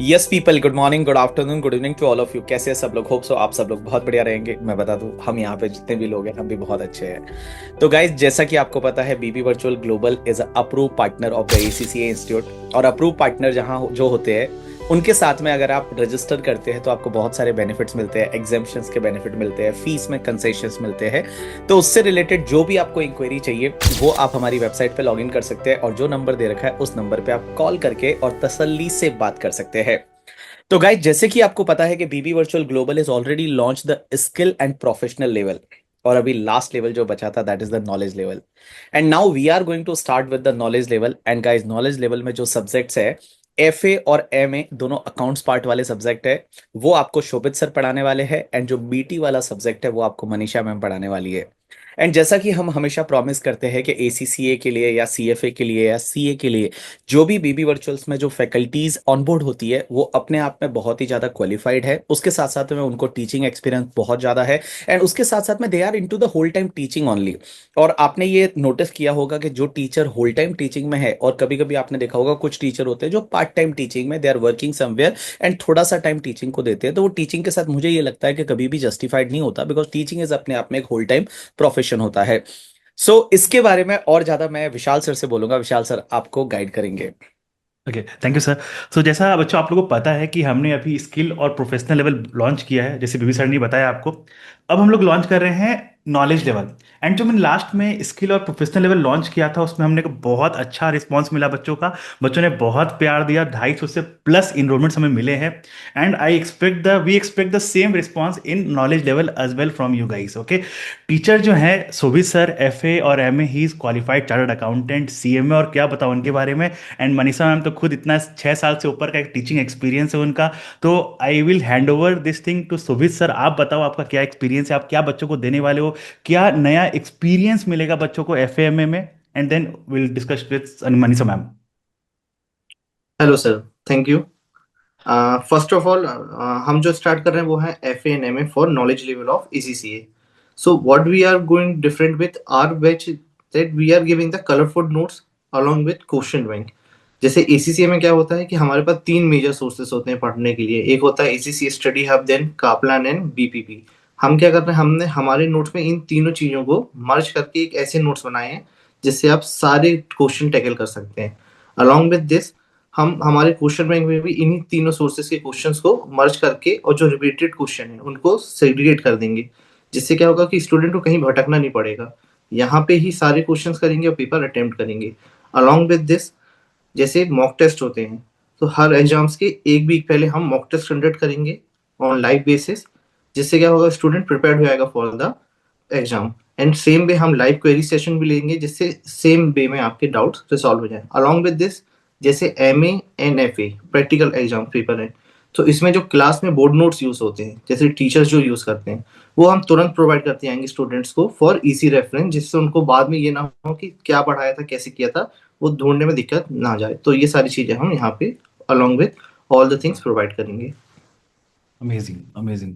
Yes people, good morning, good afternoon, good evening to all of you. कैसे हैं सब लोग? होप सो आप सब लोग बहुत बढ़िया रहेंगे। मैं बता दूं, हम यहाँ पे जितने भी लोग हैं हम भी बहुत अच्छे हैं। तो गाइज, जैसा कि आपको पता है, BB virtual global is approve partner of the ACCA institute. और अप्रूव पार्टनर जहाँ जो होते हैं उनके साथ में अगर आप रजिस्टर करते हैं तो आपको बहुत सारे बेनिफिट्स मिलते हैं, एग्जाम्पशंस के बेनिफिट मिलते हैं, फीस में कंसेशंस मिलते हैं। तो उससे रिलेटेड जो भी आपको इंक्वायरी चाहिए वो आप हमारी वेबसाइट पे लॉगिन कर सकते हैं, और जो नंबर दे रखा है उस नंबर पे आप कॉल करके और तसल्ली से बात कर सकते हैं। तो गाइज, जैसे कि आपको पता है कि BB virtual global is already launch the skill and professional level, और अभी लास्ट लेवल जो बचा था that is the knowledge level. And now we are going to start with the knowledge level. And guys, knowledge level में जो subjects है, FA और MA दोनों अकाउंट्स पार्ट वाले सब्जेक्ट है, वो आपको शोभित सर पढ़ाने वाले हैं। एंड जो बीटी वाला सब्जेक्ट है वो आपको मनीषा मैम पढ़ाने वाली है। एंड जैसा कि हम हमेशा प्रॉमिस करते हैं कि एसीसीए के लिए या सीएफए के लिए या सीए के लिए जो भी बीबी वर्चुअल्स में जो फैकल्टीज ऑनबोर्ड होती है वो अपने आप में बहुत ही ज्यादा क्वालिफाइड है। उसके साथ साथ में उनको टीचिंग एक्सपीरियंस बहुत ज्यादा है। एंड उसके साथ साथ में they are into the whole time teaching only. और आपने ये नोटिस किया होगा कि जो टीचर होल टाइम टीचिंग में है, और कभी कभी आपने देखा होगा कुछ टीचर होते हैं जो पार्ट टाइम टीचिंग में they are working somewhere and थोड़ा सा टाइम टीचिंग को देते हैं, तो वो टीचिंग के साथ मुझे ये लगता है कि कभी भी जस्टिफाइड नहीं होता, बिकॉज टीचिंग इज अपने आप में एक होल टाइम प्रोफेशन होता है। इसके बारे में और ज्यादा मैं विशाल सर से बोलूंगा। विशाल सर आपको गाइड करेंगे। Okay, thank you sir. So जैसा बच्चों आप लोगों को पता है कि हमने अभी स्किल और प्रोफेशनल लेवल लॉन्च किया है, जैसे बीबी सर ने बताया आपको। अब हम लोग लॉन्च कर रहे हैं नॉलेज लेवल। एंड जो मैंने लास्ट में स्किल और प्रोफेशनल लेवल लॉन्च किया था उसमें हमने को बहुत अच्छा रिस्पांस मिला बच्चों का। बच्चों ने बहुत प्यार दिया, 250 से प्लस इनरोलमेंट्स हमें मिले हैं। And we expect the same response in knowledge level as well from you guys. Okay, teacher जो है शोभित सर, एफए और MA, he is qualified chartered accountant, CMA, और क्या बताऊं उनके बारे में। एंड मनीषा मैम तो खुद इतना 6 साल से ऊपर का एक टीचिंग एक्सपीरियंस है उनका। तो I will hand over this thing to Subhit sir. आप बताओ आपका क्या एक्सपीरियंस है, आप क्या बच्चों को देने वाले हो, क्या नया एक्सपीरियंस मिलेगा बच्चों को एफएमए में। And then will discuss with Manisha ma'am. Hello sir, thank you. First of all, हम जो स्टार्ट कर रहे हैं वो है F N M A for knowledge level of ACCA. So what we are going different with our batch, that we are giving the colourful notes along with question bank. जैसे ACCA में क्या होता है कि हमारे पास तीन मेजर सोर्सेस होते हैं पढ़ने के लिए। एक होता है ACCA study hub, then Kaplan and BPP. हम क्या कर रहे हैं, हमने हमारे नोट्स में इन तीनों चीज़ों को मर्ज करके एक ऐसे नोट्स बनाए हैं जिससे आप सारे क्वेश्चन टैकल कर सकते हैं। अलॉन्ग विथ दिस, हम हमारे क्वेश्चन बैंक में भी इन्हीं तीनों सोर्सेस के क्वेश्चंस को मर्ज करके और जो रिपीटेड क्वेश्चन है उनको सेग्रीगेट कर देंगे, जिससे क्या होगा कि स्टूडेंट को कहीं भटकना नहीं पड़ेगा। यहाँ पे ही सारे क्वेश्चंस करेंगे और पेपर अटेम्प्ट करेंगे। अलॉन्ग विद दिस, जैसे मॉक टेस्ट होते हैं, तो हर एग्जाम्स के एक वीक पहले हम मॉक टेस्ट कंडक्ट करेंगे ऑन लाइव बेसिस, जिससे क्या होगा, स्टूडेंट प्रिपेयर्ड हो जाएगा for the exam. And same way हम लाइव क्वेरी सेशन भी लेंगे, जिससे सेम वे में आपके डाउट्स रिसॉल्व हो जाए। अलॉन्ग विद दिस, जैसे M and F A practical exam paper है, तो इसमें जो क्लास में बोर्ड नोट्स यूज होते हैं, जैसे टीचर्स जो यूज करते हैं, वो हम तुरंत प्रोवाइड करते आएंगे स्टूडेंट्स को फॉर इजी रेफरेंस, जिससे उनको बाद में ये ना हो कि क्या पढ़ाया था, कैसे किया था, वो ढूंढने में दिक्कत ना जाए। तो ये सारी चीजें हम यहाँ पे along with all the things provide करेंगे। Amazing, amazing.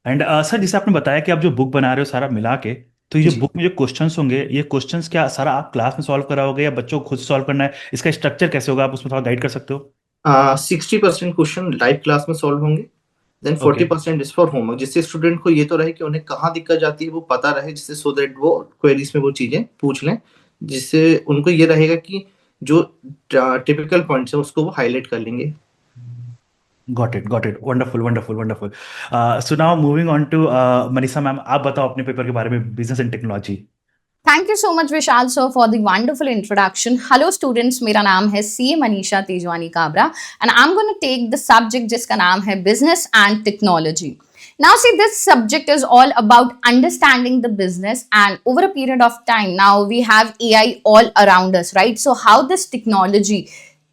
एंड सर, जैसे आपने बताया कि आप जो बुक बना रहे हो सारा मिला के, तो ये जो जी, बुक में जो क्वेश्चंस होंगे, ये क्वेश्चंस क्या सारा आप क्लास में सॉल्व कराओगे या बच्चों को खुद सॉल्व करना है? इसका स्ट्रक्चर कैसे होगा, आप उसमें थोड़ा गाइड कर सकते हो? 60% क्वेश्चन लाइव क्लास में सॉल्व होंगे, then okay. 40% is for homework, जिससे स्टूडेंट को ये तो रहे कि उन्हें कहाँ दिक्कत जाती है वो पता रहे, जिससे सो दैट वो क्वेरीज में वो चीजें पूछ लें, जिससे उनको ये रहेगा कि जो टिपिकल पॉइंट्स है उसको वो हाईलाइट कर लेंगे। Got it, got it, wonderful, wonderful, wonderful. So now moving on to Manisha ma'am, आप बताओ अपने पेपर के बारे में, business and technology. Thank you so much, Vishal sir, for the wonderful introduction. Hello students, मेरा नाम है CA Manisha Tejwani Kabra and I'm going to take the subject जिसका नाम है Business and Technology. Now see, this subject is all about understanding the business, and over a period of time now we have AI all around us, right? So how this technology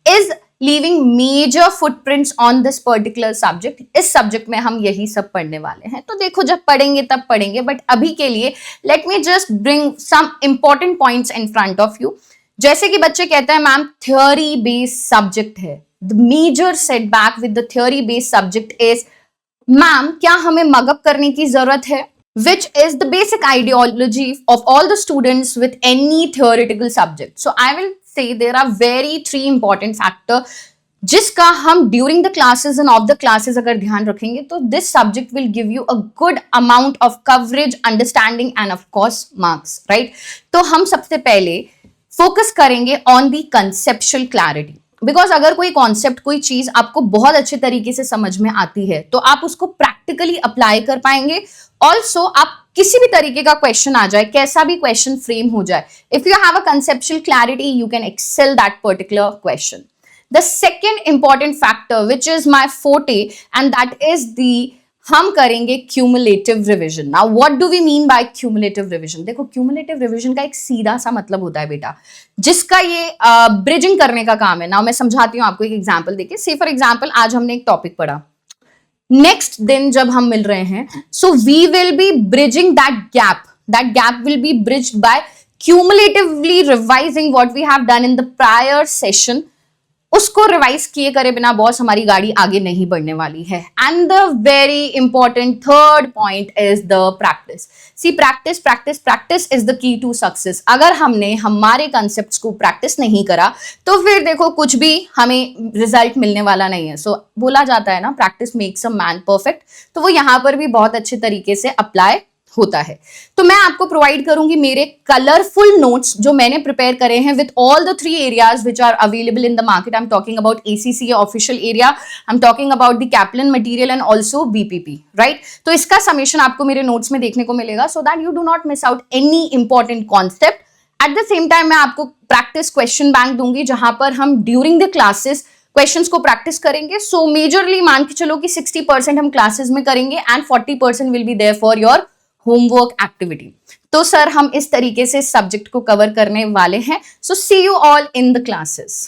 is leaving major footprints on this particular subject. इस subject में हम यही सब पढ़ने वाले हैं। तो देखो, जब पढ़ेंगे तब पढ़ेंगे, बट अभी के लिए let me just bring some important points in front of you. जैसे कि बच्चे कहते हैं मैम थ्योरी बेस्ड सब्जेक्ट है। The major setback with the theory based subject is, ma'am क्या हमें मगअप करने की जरूरत है? Which is the basic ideology of all the students with any theoretical subject. So I will say there are very three important factors जिसका हम during the classes end of the classes अगर ध्यान रखेंगे तो this subject will give you a good amount of coverage, understanding end of course marks, right? तो हम सबसे पहले फोकस करेंगे on the conceptual clarity, because अगर कोई कॉन्सेप्ट, कोई चीज आपको बहुत अच्छे तरीके से समझ में आती है तो आप उसको प्रैक्टिकली अप्लाई कर पाएंगे। ऑल्सो आप किसी भी तरीके का क्वेश्चन आ जाए, कैसा भी क्वेश्चन फ्रेम हो जाए, if you have a conceptual clarity you can excel that particular question. The second important factor which is my forte and that is the हम करेंगे cumulative revision. Now what do we mean by cumulative revision? देखो cumulative revision का एक सीधा सा मतलब होता है बेटा, जिसका ये ब्रिजिंग करने का काम है। नाउ मैं समझाती हूँ आपको एक एग्जांपल देके। से फॉर एग्जांपल आज हमने एक टॉपिक पढ़ा, नेक्स्ट दिन जब हम मिल रहे हैं so we will be bridging that gap will be bridged by cumulatively revising what we have done in the prior session। उसको रिवाइज किए करे बिना बॉस हमारी गाड़ी आगे नहीं बढ़ने वाली है। And the very important third point is the practice. See practice practice practice is the key to success. अगर हमने हमारे कंसेप्ट्स को प्रैक्टिस नहीं करा तो फिर देखो कुछ भी हमें रिजल्ट मिलने वाला नहीं है। सो बोला जाता है ना, practice makes a man perfect, तो वो यहाँ पर भी बहुत अच्छे तरीके से अप्लाई होता है। तो मैं आपको प्रोवाइड करूंगी मेरे कलरफुल नोट्स जो मैंने प्रिपेयर करे हैं with all the 3 areas which are available in the market. I am talking about ACCA official area, I am talking about the Kaplan material and also BPP, right? तो इसका summation आपको मेरे notes में देखने को मिलेगा so that you do not miss out any important concept. At the same time मैं आपको प्रैक्टिस क्वेश्चन बैंक दूंगी जहां पर हम ड्यूरिंग द क्लासेस क्वेश्चंस को प्रैक्टिस करेंगे। सो मेजरली मान के चलो कि 60% हम क्लासेस में करेंगे and 40% will be there for your homework activity. तो सर हम इस तरीके से सब्जेक्ट को कवर करने वाले हैं। So see you all in the classes.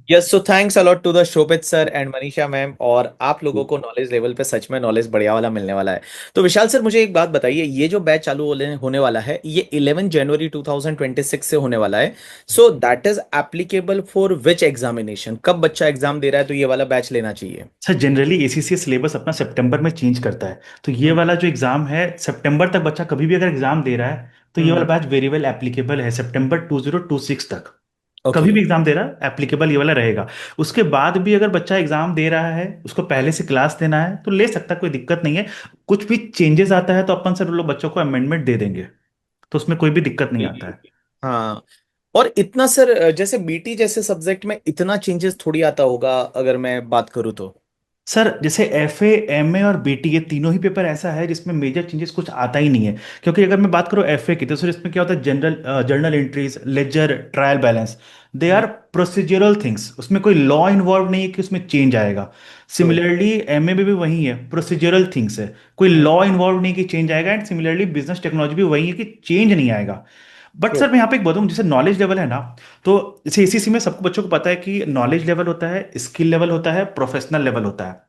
Yes, so thanks a lot to the Shobhit sir and Manisha ma'am, और आप लोगों को नॉलेज लेवल पे सच में नॉलेज बढ़िया वाला मिलने वाला है। तो विशाल सर मुझे एक बात बताइए, ये जो बैच चालू होने वाला है ये 11 जनवरी 2026 से होने वाला है। So that is applicable for which examination? कब बच्चा एग्जाम दे रहा है तो ये वाला बैच लेना चाहिए? सर जनरली ACCA सिलेबस अपना सितंबर में चेंज करता है, तो ये वाला जो एग्जाम है सितंबर तक बच्चा कभी भी अगर एग्जाम दे रहा है तो ये वाला बैच वेरी वेल एप्लीकेबल है सितंबर 2026 तक। कभी भी एग्जाम दे रहा है एप्लीकेबल ये वाला रहेगा। उसके बाद भी अगर बच्चा एग्जाम दे रहा है, उसको पहले से क्लास देना है तो ले सकता है, कोई दिक्कत नहीं है। कुछ भी चेंजेस आता है तो अपन सब लोग बच्चों को अमेंडमेंट दे देंगे, तो उसमें कोई भी दिक्कत नहीं आता है। हाँ, और इतना सर जैसे BT जैसे सब्जेक्ट में इतना चेंजेस थोड़ी आता होगा अगर मैं बात करूँ तो। सर जैसे FA MA और BT ये तीनों ही पेपर ऐसा है जिसमें मेजर चेंजेस कुछ आता ही नहीं है। क्योंकि अगर मैं बात करूँ FA की तो सर इसमें क्या होता है, journal entries, ledger, trial balance, they are procedural things. उसमें कोई लॉ इन्वॉल्व नहीं है कि उसमें चेंज आएगा। सिमिलरली MA में भी वही है, प्रोसीजरल थिंग्स है, कोई लॉ इन्वॉल्व नहीं कि चेंज आएगा। एंड सिमिलरली बिजनेस टेक्नोलॉजी भी वही है कि चेंज नहीं आएगा। बट सर मैं यहाँ पे एक बताऊँ, जैसे नॉलेज लेवल है ना, तो जैसे ACC में सबको बच्चों को पता है कि नॉलेज लेवल होता है, स्किल लेवल होता है, प्रोफेशनल लेवल होता है।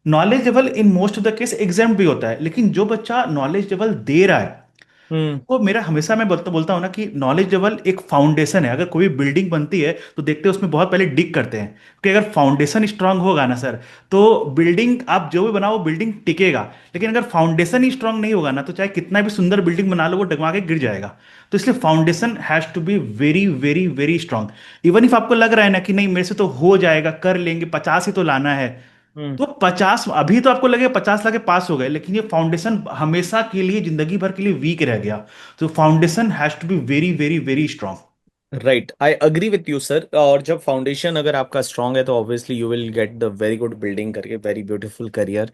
Knowledge level in most of the case exam भी होता है, लेकिन जो बच्चा नॉलेज लेवल दे रहा है वो मेरा हमेशा मैं बोलता हूँ ना कि नॉलेज लेवल एक फाउंडेशन है। अगर कोई बिल्डिंग बनती है तो देखते हैं उसमें बहुत पहले डिग करते हैं कि अगर फाउंडेशन स्ट्रांग होगा ना सर तो बिल्डिंग आप जो भी बनाओ बिल्डिंग टिकेगा। लेकिन अगर फाउंडेशन ही स्ट्रांग नहीं होगा ना तो चाहे कितना भी सुंदर बिल्डिंग बना लो वो डगमा के गिर जाएगा। तो इसलिए foundation has to be very very very strong. Even if आपको लग रहा है ना कि नहीं मेरे से तो हो जाएगा, कर लेंगे, 50 ही तो लाना है, तो 50 अभी तो आपको लगेगा 50 लाके पास हो गए, लेकिन ये फाउंडेशन हमेशा के लिए, जिंदगी भर के लिए वीक रह गया। तो foundation has to be very very very strong. Right, I agree with you sir. और जब फाउंडेशन अगर आपका स्ट्रांग है तो obviously you will get the very good building करके वेरी ब्यूटीफुल करियर।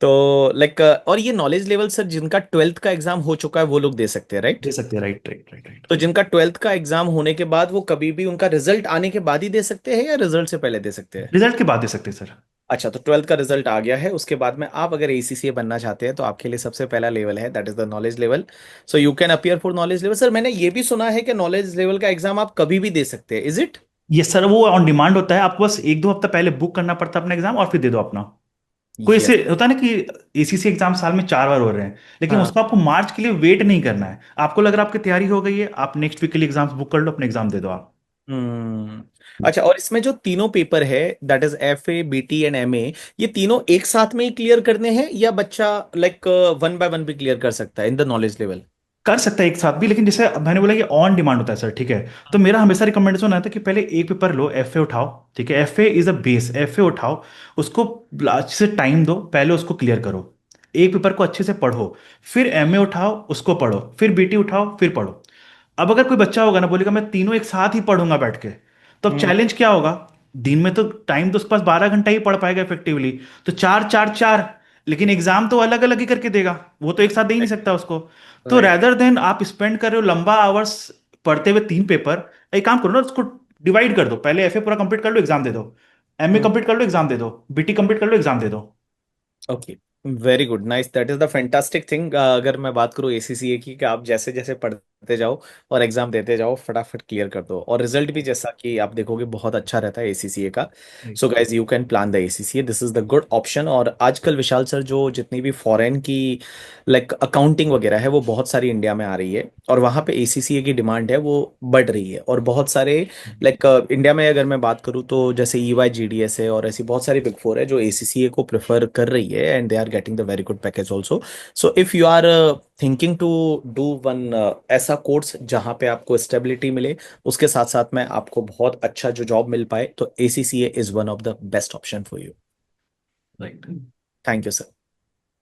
तो लाइक और ये नॉलेज लेवल सर जिनका 12th का एग्जाम हो चुका है वो लोग दे सकते हैं, राइट? दे सकते हैं, राइट राइट राइट राइट। तो जिनका 12th का एग्जाम होने के बाद वो कभी भी उनका रिजल्ट आने के बाद ही दे सकते हैं या रिजल्ट से पहले दे सकते हैं? रिजल्ट के बाद दे सकते हैं सर। अच्छा, तो 12th का रिजल्ट आ गया है, उसके बाद में आप अगर ACCA बनना चाहते हैं तो आपके लिए सबसे पहला लेवल है that is the knowledge level. So you can appear for knowledge level. Sir मैंने ये भी सुना है कि नॉलेज लेवल का एग्जाम आप कभी भी दे सकते हैं, इज इट? ये सर वो ऑन डिमांड होता है, आपको बस 1-2 हफ्ता पहले बुक करना पड़ता है अपना एग्जाम और फिर दे दो अपना। कोई यस। ऐसे होता है ना कि ACC एग्जाम साल में 4 बार हो रहे हैं, लेकिन हाँ। उसको आपको मार्च के लिए वेट नहीं करना है। आपको लग रहा है आपकी तैयारी हो गई है, आप नेक्स्ट वीक के लिए एग्जाम बुक कर लो, अपने एग्जाम दे दो आप। अच्छा, और इसमें जो तीनों पेपर है that is FA BT and MA, ये तीनों एक साथ में ही क्लियर करने हैं या बच्चा लाइक 1 by 1 भी क्लियर कर सकता है इन द नॉलेज लेवल? कर सकता है एक साथ भी, लेकिन जैसे अब मैंने बोला कि ऑन डिमांड होता है सर, ठीक है। तो मेरा हमेशा रिकमेंडेशन आता है कि पहले एक पेपर लो, एफए उठाओ, ठीक है, FA is a base, FA उठाओ, उसको अच्छे से टाइम दो, पहले उसको क्लियर करो, एक पेपर को अच्छे से पढ़ो, फिर एमए उठाओ, उसको पढ़ो, फिर बीटी उठाओ, फिर पढ़ो। अब अगर कोई बच्चा होगा ना बोलेगा मैं तीनों एक साथ ही पढ़ूंगा बैठ के, तो अब चैलेंज क्या होगा, दिन में तो टाइम तो उसके पास 12 घंटा ही पढ़ पाएगा इफेक्टिवली, तो चार चार चार, लेकिन एग्जाम तो अलग अलग ही करके देगा, वो तो एक साथ दे ही नहीं सकता उसको। तो राइट। रैदर देन आप स्पेंड कर रहे हो लंबा आवर्स पढ़ते हुए 3 पेपर, एक काम करो ना, उसको डिवाइड कर दो, पहले एफए पूरा कंप्लीट कर लो, एग्जाम दे दो, एमए कंप्लीट कर लो, एग्जाम दे दो, बीटी कंप्लीट कर लो, एग्जाम दे दो। Okay, very good, nice, that is the fantastic thing. अगर मैं बात करूँ एसीसीए की, कि आप जैसे जैसे पढ़ते जाओ और एग्जाम देते जाओ, फटाफट क्लियर कर दो, और रिजल्ट भी जैसा कि आप देखोगे बहुत अच्छा रहता है एसीसीए का। So guys, you can plan the ACCA, this is the good option. और आजकल विशाल सर, जो जितनी भी फॉरेन की लाइक अकाउंटिंग वगैरह है, वो बहुत सारी इंडिया में आ रही है, और वहाँ पे एसीसीए की डिमांड है वो बढ़ रही है। और बहुत सारे लाइक इंडिया में अगर मैं बात करूँ तो जैसे ईवाई जीडीएस है, और ऐसी बहुत सारी बिग फोर है जो एसीसीए को प्रेफर कर रही है, and they are getting the very good package also. So if you are thinking to do one ऐसा कोर्स जहाँ पे आपको स्टेबिलिटी मिले, उसके साथ साथ में आपको बहुत अच्छा जो जॉब मिल पाए, तो ACCA is one of the best option for you. Right. Thank you sir.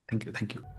Thank you, thank you.